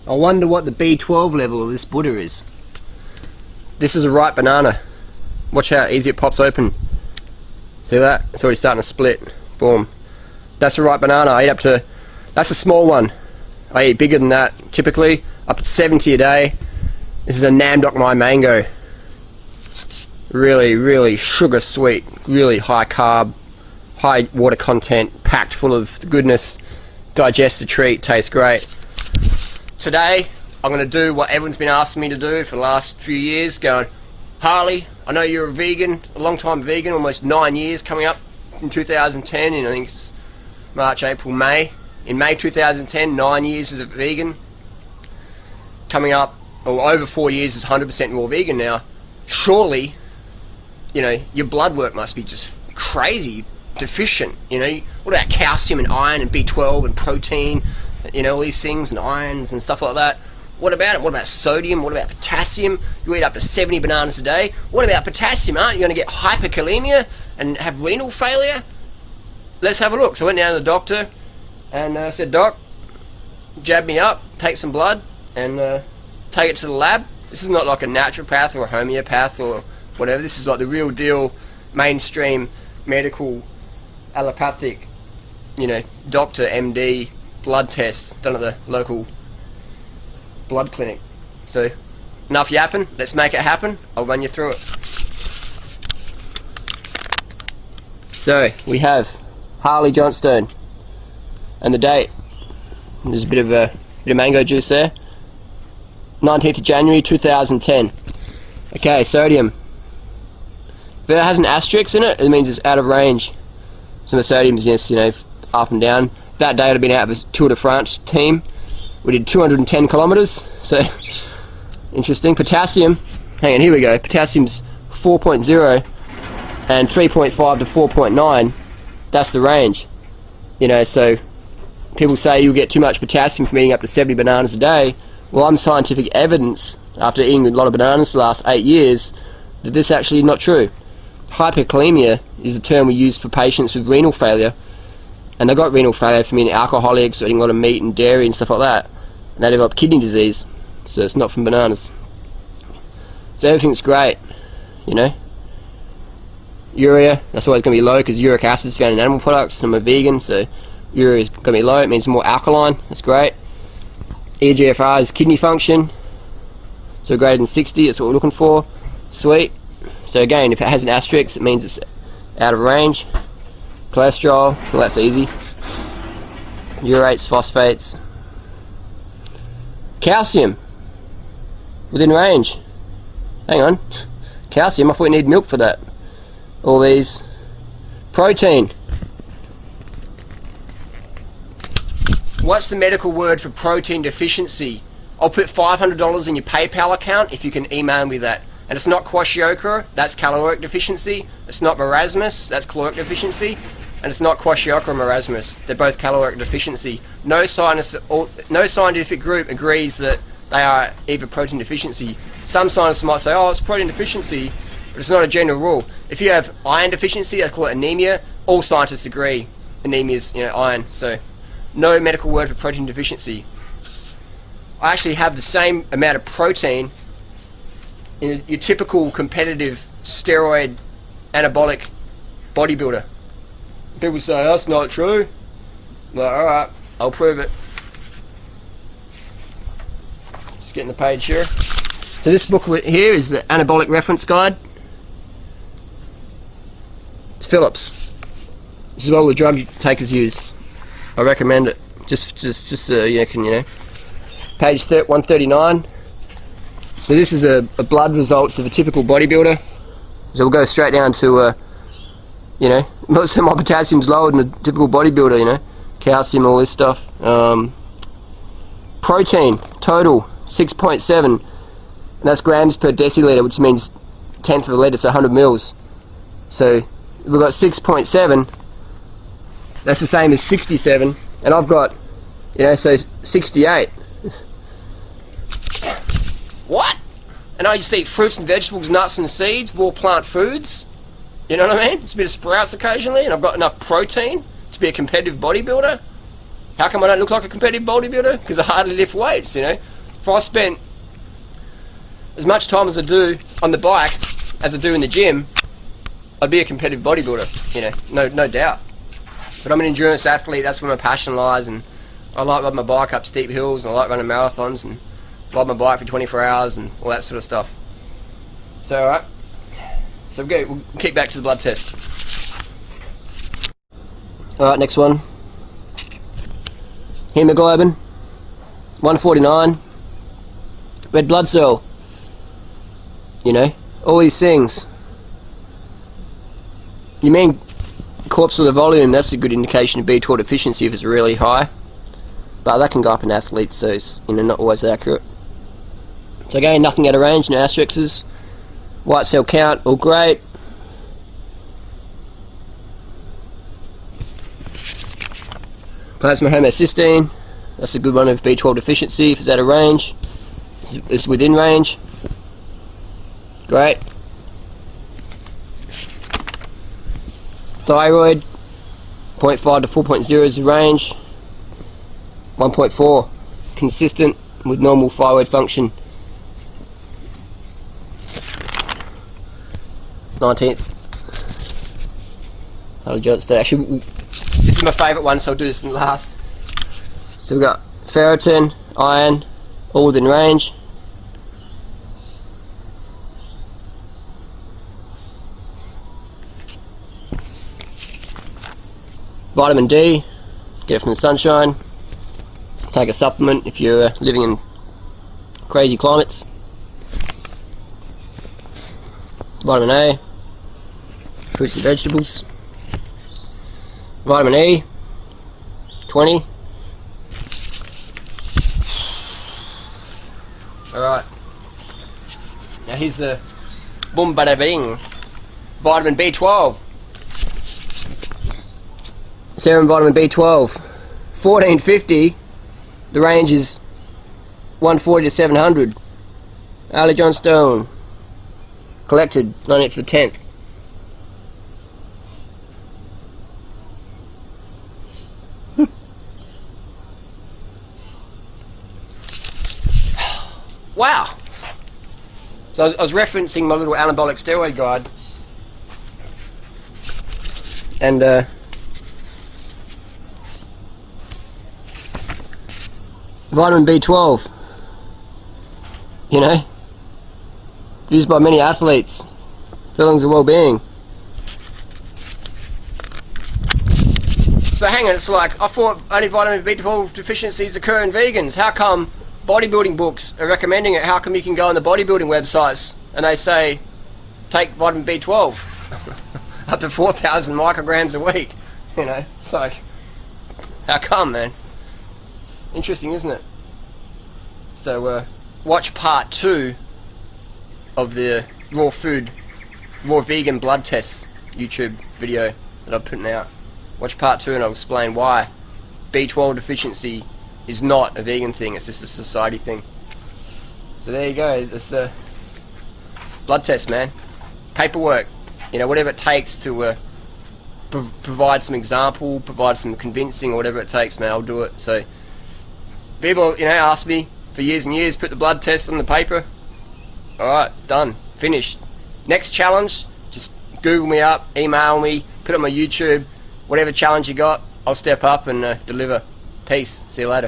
I wonder what the B12 level of this Buddha is. This is a ripe banana. Watch how easy it pops open. See that? It's already starting to split. Boom. That's a ripe banana. I eat up to... That's a small one. I eat bigger than that, typically. Up to 70 a day. This is a Namdok Mai mango. Really, really sugar sweet. Really high carb. High water content. Packed full of goodness. Digest a treat. Tastes great. Today, I'm going to do what everyone's been asking me to do for the last few years. Going, Harley, I know you're a vegan. A long time vegan. Almost 9 years coming up in 2010. And I think it's March, April, May. In May 2010, 9 years as a vegan. Coming up, or over 4 years as 100% raw vegan now. Surely, you know, your blood work must be just crazy deficient. You know, what about calcium and iron and B12 and protein? You know, all these things and irons and stuff like that. What about it? What about sodium? What about potassium? You eat up to 70 bananas a day. What about potassium? Aren't you going to get hyperkalemia and have renal failure? Let's have a look. So I went down to the doctor and said, Doc, jab me up, take some blood and take it to the lab. This is not like a naturopath or a homeopath or whatever. This is like the real deal mainstream medical allopathic, you know, doctor, MD, blood test done at the local blood clinic. So, enough yapping, let's make it happen. I'll run you through it. So, we have Harley Johnstone and the date. There's a bit of mango juice there. 19th of January 2010. Okay, sodium. If it has an asterisk in it, it means it's out of range. So the sodium is, yes, you know, up and down. That day I'd have been out of a Tour de France team. We did 210 kilometers, so interesting. Potassium, hang on, here we go. Potassium's 4.0 and 3.5 to 4.9. That's the range. You know, so people say you'll get too much potassium from eating up to 70 bananas a day. Well, I'm scientific evidence, after eating a lot of bananas for the last 8 years, that this actually is not true. Hyperkalemia is a term we use for patients with renal failure, and they got renal failure from eating alcoholics or eating a lot of meat and dairy and stuff like that, and they develop kidney disease. So it's not from bananas. So everything's great, you know. Urea, that's always going to be low because uric acid is found in animal products. I'm a vegan, so urea is going to be low. It means more alkaline. That's great. eGFR is kidney function, so greater than 60. That's what we're looking for. Sweet. So again, if it has an asterisk, it means it's out of range. Cholesterol, well, that's easy. Urates, phosphates. Calcium, within range. Hang on, calcium, I thought you need milk for that. All these. Protein. What's the medical word for protein deficiency? I'll put $500 in your PayPal account if you can email me that. And it's not kwashiorkor, that's caloric deficiency. It's not marasmus, that's caloric deficiency. And it's not kwashiorkor or marasmus, they're both caloric deficiency. No scientific group agrees that they are either protein deficiency. Some scientists might say, oh, it's protein deficiency, but it's not a general rule. If you have iron deficiency, they call it anemia. All scientists agree anemia is, you know, iron. So no medical word for protein deficiency. I actually have the same amount of protein in your typical competitive steroid anabolic bodybuilder. People say, oh, that's not true. I'm like, alright, I'll prove it. Just getting the page here. So this book here is the Anabolic Reference Guide. It's Phillips. This is what all the drug takers use. I recommend it. Just so you can, you know. Page 139. So this is a blood results of a typical bodybuilder. So we'll go straight down to, you know, most of my potassium's lower than a typical bodybuilder, you know. Calcium, all this stuff. Protein, total, 6.7. And that's grams per deciliter, which means 1/10 of a litre, so 100 mils. So we've got 6.7. That's the same as 67. And I've got, you know, so 68. What? And I just eat fruits and vegetables, nuts and seeds, raw plant foods. You know what I mean? Just a bit of sprouts occasionally, and I've got enough protein to be a competitive bodybuilder. How come I don't look like a competitive bodybuilder? Because I hardly lift weights, you know. If I spent as much time as I do on the bike as I do in the gym, I'd be a competitive bodybuilder, you know, no doubt. But I'm an endurance athlete, that's where my passion lies, and I like riding my bike up steep hills, and I like running marathons, and ride my bike for 24 hours, and all that sort of stuff. So, alright. So we'll kick back to the blood test. Alright, next one. Hemoglobin, 149. Red blood cell. You know, all these things. You mean corpuscular volume, that's a good indication of B12 deficiency if it's really high. But that can go up in athletes, so it's, you know, not always accurate. So again, nothing out of range, no asterisks. White cell count, all great. Plasma homocysteine, that's a good one of B12 deficiency if it's out of range. It's within range. Great. Thyroid, 0.5 to 4.0 is the range. 1.4, consistent with normal thyroid function. 19th. I'll adjust that. Actually, this is my favourite one, so I'll do this in the last. So we've got ferritin, iron, all within range. Vitamin D, get it from the sunshine. Take a supplement if you're living in crazy climates. Vitamin A, fruits and vegetables. Vitamin E, 20. Alright. Now here's the boom bada bing. Vitamin B12. Serum vitamin B12. 1450. The range is 140 to 700. Ali John Stone. Collected 19th to 10th. Wow! So I was referencing my little anabolic steroid guide, and vitamin B12, you know, used by many athletes, feelings of well-being. So hang on, it's like, I thought only vitamin B12 deficiencies occur in vegans. How come bodybuilding books are recommending it? How come you can go on the bodybuilding websites and they say take vitamin B12 up to 4,000 micrograms a week? You know, it's like, how come, man? Interesting, isn't it? So watch part 2 of the raw vegan blood tests YouTube video that I'm putting out. Watch part 2 and I'll explain why B12 deficiency is not a vegan thing, it's just a society thing. So there you go, this blood test, man. Paperwork, you know, whatever it takes to provide some example, provide some convincing, or whatever it takes, man, I'll do it. So people, you know, ask me for years and years, put the blood test on the paper. Alright, done, finished. Next challenge, just Google me up, email me, put it on my YouTube, whatever challenge you got, I'll step up and deliver. Peace, see you later.